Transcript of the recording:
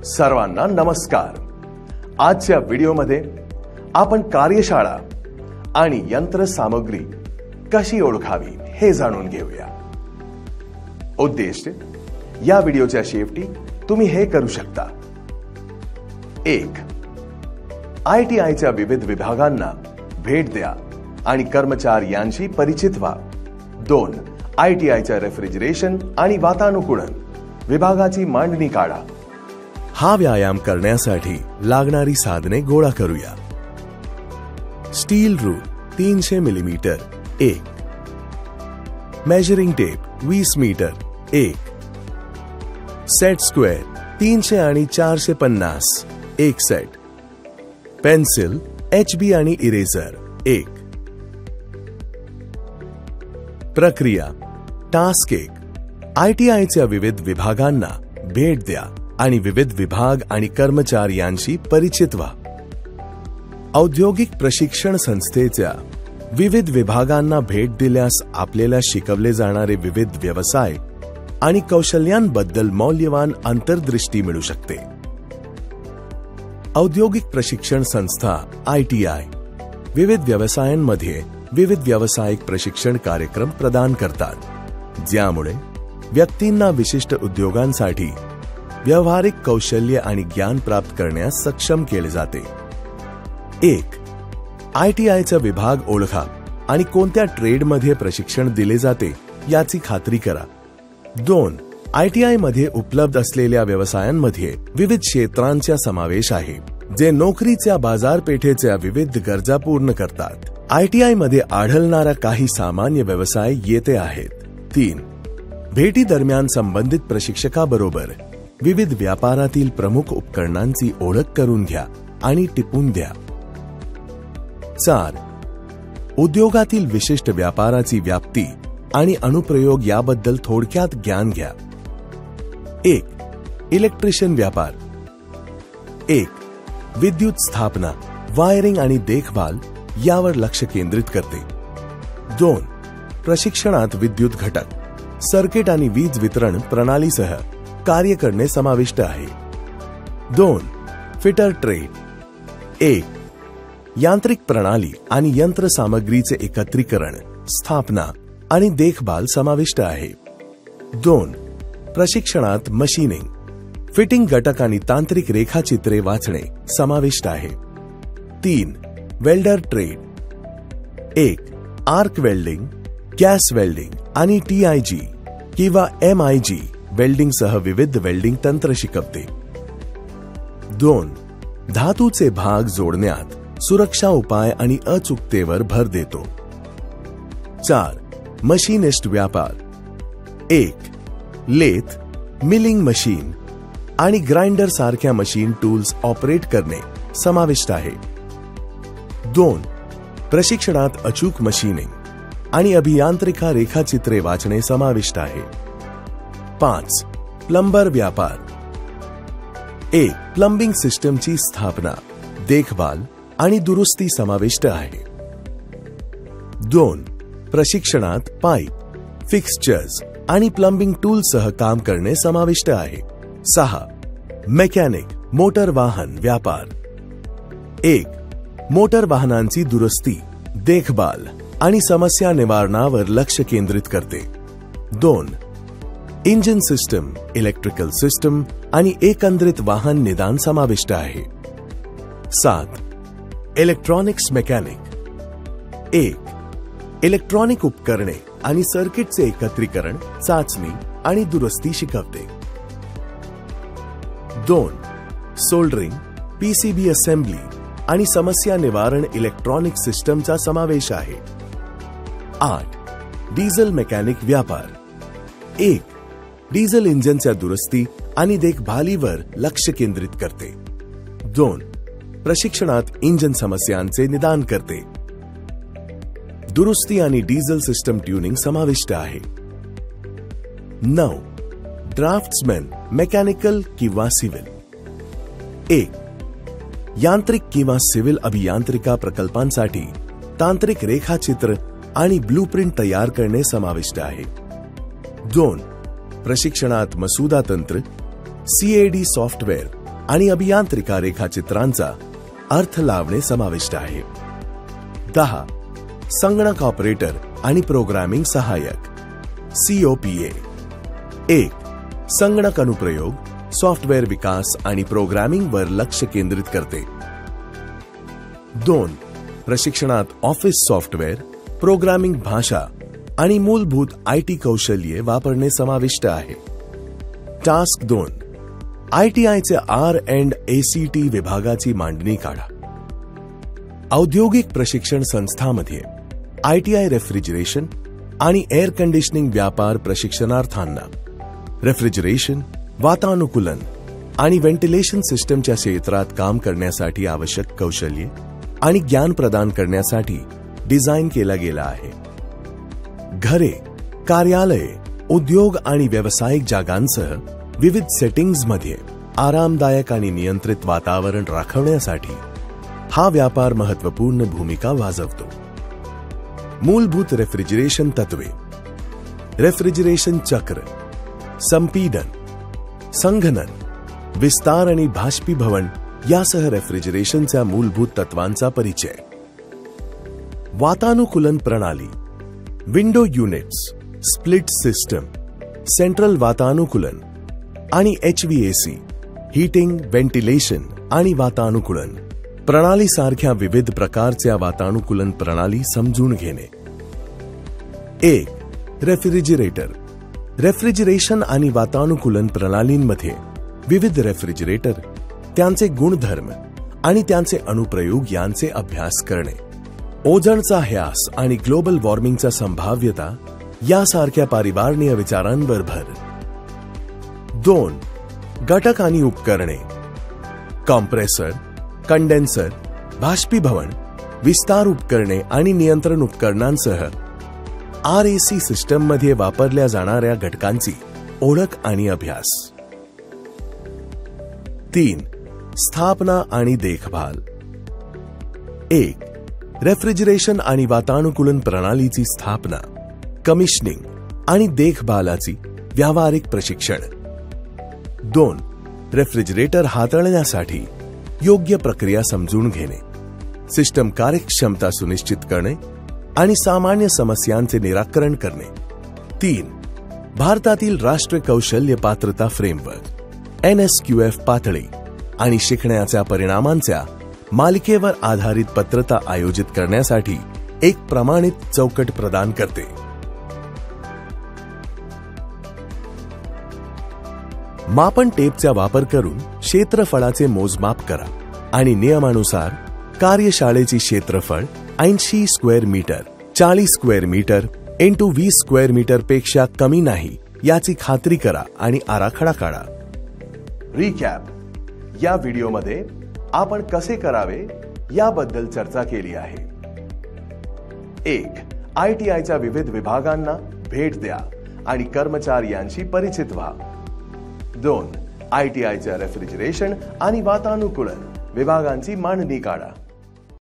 सर्वांना नमस्कार। आजच्या व्हिडिओमध्ये आपण कार्यशाळा आणि यंत्रसामग्री कशी ओळखावी हे जाणून घेऊया। उद्दिष्ट या व्हिडिओच्या शेवटी तुम्ही हे करू शकता। 1. ITIच्या विविध विभागांना भेट द्या आणि कर्मचाऱ्यांशी परिचित व्हा। 2. ITIच्या रेफ्रिजरेशन आणि वातानुकूलन विभागाची मांडणी काढा। हा व्यायाम करण्यासाठी लागणारी साधने गोळा करूया। Steel rule 300 millimetre 1, measuring tape 20 metre 1, set square 300 आणि 450 1 सेट, पेन्सिल HB आणि इरेजर 1। प्रक्रिया टास्क 1. ITIच्या विविध विभागांना भेट द्या आणि विविध विभाग आणि कर्मचाऱ्यांशी परिचित व्हा। औद्योगिक प्रशिक्षण संस्थेच्या विविध विभागांना भेट दिल्यास आपल्याला शिकवले जाणारे विविध व्यवसाय आणि कौशल्यांबद्दल मौल्यवान अंतर्दृष्टी मिळू शकते। औद्योगिक प्रशिक्षण संस्था ITI विविध व्यवसायांमध्ये विविध व्यावसायिक प्रशिक्षण कार्यक्रम प्रदान करतात, ज्यामुळे व्यक्तींना विशिष्ट उद्योगांसाठी व्यावहारिक कौशल्य आणि ज्ञान प्राप्त करण्यास सक्षम केले जाते। 1. ITIचा विभाग ओळखा आणि कोणत्या ट्रेडमध्ये प्रशिक्षण दिले जाते याची खात्री करा। 2. ITI मध्ये उपलब्ध असलेल्या व्यवसायांमध्ये विविध क्षेत्रांचा समावेश आहे, जे नोकरीच्या बाजारपेठेच्या विविध गरजा पूर्ण करतात। ITI मध्ये आढळणारा काही सामान्य व्यवसाय येथे आहेत। 3. भेटी दरम्यान संबंधित प्रशिक्षकाबरोबर विविध व्यापारातील प्रमुख उपकरणांची ओळख करून घ्या आणि टिपून द्या। 4. उद्योगातील विशिष्ट व्यापाराची व्याप्ती आणि अनुप्रयोग याबद्दल थोडक्यात ज्ञान घ्या। 1. इलेक्ट्रिशियन व्यापार 1. विद्युत स्थापना, वायरिंग आणि देखभाल यावर लक्ष केंद्रित करते। 2. प्रशिक्षणात विद्युत घटक, सर्किट आणि वीज वितरण प्रणालीसह कार्य करणे समाविष्ट आहे। 2. Fitter trade 1. यांत्रिक प्रणाली आणि यंत्रसामग्रीचे एकत्रीकरण, स्थापना आणि देखभाल समाविष्ट आहे। 2. प्रशिक्षणात मशीनिंग, फिटिंग घटक आणि तांत्रिक रेखाचित्रे वाचणे समाविष्ट आहे। 3. Welder trade 1. Arc welding, gas welding आणि TIG किंवा MIG वेल्डिंग सह विविध वेल्डिंग तंत्र शिकवते। 2. धातूचे भाग जोडण्यात सुरक्षा उपाय आणि अचूकतेवर भर देतो। 4. मशीनिस्ट व्यापार 1. लेथ, मिलिंग मशीन आणि ग्राइंडर सारख्या मशीन टूल्स ऑपरेट करणे समाविष्ट आहे। 2. प्रशिक्षणात अचूक मशीनिंग आणि अभियांत्रिका रेखाचित्रे वाचणे समाविष्ट आहे। 5. प्लंबर व्यापार 1. प्लंबिंग सिस्टमची स्थापना, देखभाल आणि दुरुस्ती समाविष्ट आहे। 2. प्रशिक्षणात पाईप, फिक्स्चर्स आणि प्लंबिंग टूलसह काम करणे समाविष्ट आहे। 6. मेकॅनिक मोटर वाहन व्यापार 1. मोटर वाहनांची दुरुस्ती, देखभाल आणि समस्या निवारणावर लक्ष केंद्रित करते। 2. इंजिन सिस्टम, इलेक्ट्रिकल सिस्टम आणि एकंदरीत वाहन निदान समाविष्ट आहे। 7. Electronics mechanic 1. इलेक्ट्रॉनिक उपकरणे आणि सर्किटचे एकत्रीकरण, चाचणी आणि दुरुस्ती शिकवते। 2. सोल्डरिंग, PCB असेंब्ली आणि समस्या निवारण इलेक्ट्रॉनिक सिस्टमचा समावेश आहे। 8. डिझेल मेकॅनिक व्यापार 1. डिझेल इंजिनच्या दुरुस्ती आणि देखभालीवर लक्ष केंद्रित करते। 2. प्रशिक्षणात इंजिन समस्यांचे निदान करते। दुरुस्ती आणि डिझेल सिस्टम ट्यूनिंग समाविष्ट आहे। 9. ड्राफ्ट्समॅन, मेकॅनिकल किंवा सिव्हिल 1. यांत्रिक किंवा सिव्हिल अभियांत्रिका प्रकल्पांसाठी तांत्रिक रेखाचित्र आणि ब्लूप्रिंट तयार करणे समाविष्ट आहे। 2. प्रशिक्षणात मसुदा तंत्र, CAD सॉफ्टवेअर आणि अभियांत्रिका रेखाचित्रांचा अर्थ लावणे समाविष्ट आहे. 10. संगणक ऑपरेटर आणि प्रोग्रामिंग सहाय्यक COPA. 1. संगणक अनुप्रयोग, सॉफ्टवेअर विकास आणि प्रोग्रामिंग वर लक्ष केंद्रित करते. 2. प्रशिक्षणात ऑफिस सॉफ्टवेअर, प्रोग्रामिंग भाषा आणि मूलभूत IT कौशल्ये वापरणे समाविष्ट आहे. टास्क 2. ITIचे R&ACT विभागाची मांडणी काढा. औद्योगिक प्रशिक्षण संस्थांमध्ये ITI रेफ्रिजरेशन आणि एअर कंडिशनिंग व्यापार प्रशिक्षणार्थांना रेफ्रिजरेशन, वातानुकूलन आणि व्हेंटिलेशन सिस्टमच्या क्षेत्रात काम करण्यासाठी आवश्यक कौशल्ये आणि ज्ञान प्रदान करण्यासाठी डिझाइन केला गेला आहे. घरे, कार्यालये, उद्योग आणि व्यावसायिक जागांसह विविध सेटिंग्जमध्ये आरामदायक आणि नियंत्रित वातावरण राखण्यासाठी हा व्यापार महत्त्वपूर्ण भूमिका वाजवतो. मूलभूत रेफ्रिजरेशन तत्वे: रेफ्रिजरेशन चक्र, संपीडन, संघनन, विस्तार आणि बाष्पीभवन यासह रेफ्रिजरेशनच्या मूलभूत तत्वांचा परिचय. वातानुकूलन प्रणाली: window units, split system, central वातानुकूलन आणि HVAC, हीटिंग, व्हेंटिलेशन आणि वातानुकूलन प्रणाली सारख्या विविध प्रकारच्या वातानुकूलन प्रणाली समजून घेणे. 1. रेफ्रिजरेटर. रेफ्रिजरेशन आणि वातानुकूलन प्रणालींमध्ये विविध रेफ्रिजरेटर, त्यांचे गुणधर्म आणि त्यांचे अनुप्रयोग यांचे अभ्यास करणे. ओझोनचा ह्रास आणि ग्लोबल वॉर्मिंगचा संभाव्यता यासारख्या परिवारणीय विचारांवर भर. 2. घटक आणि उपकरणे: कॉम्प्रेसर, कंडेन्सर, बाष्पीभवन, विस्तार उपकरणे आणि नियंत्रण उपकरणांसह RAC सिस्टममध्ये वापरल्या जाणाऱ्या घटकांची ओळख आणि अभ्यास. 3. स्थापना आणि देखभाल. 1. रेफ्रिजरेशन आणि वातानुकूलन प्रणालीची स्थापना, कमिशनिंग आणि देखभालाची व्यावहारिक प्रशिक्षण. 2. रेफ्रिजरेटर हाताळण्यासाठी योग्य प्रक्रिया समजून घेणे, सिस्टम कार्यक्षमता सुनिश्चित करणे आणि सामान्य समस्यांचे निराकरण करणे. 3. भारतातील राष्ट्रीय कौशल्य पात्रता फ्रेमवर्क NSQF पातळी आणि शिकण्याच्या परिणामांच्या मालिकेवर आधारित पात्रता आयोजित करण्यासाठी एक प्रमाणित चौकट प्रदान करते. मापन टेपचा वापर करून क्षेत्रफळाचे मोजमाप करा आणि नियमानुसार कार्यशाळेची क्षेत्रफळ 80 square metre, 40 square metre × 20 square metre पेक्षा कमी नाही याची खात्री करा आणि आराखडा काढा. रिकॅप: या व्हिडिओमध्ये आपण कसे करावे याबद्दल चर्चा केली आहे. 1. ITIच्या विविध विभागांना भेट द्या आणि कर्मचाऱ्यांशी परिचित व्हा. 2. ITIच्या रेफ्रिजरेशन आणि वातानुकूलन विभागांची मांडणी काढा.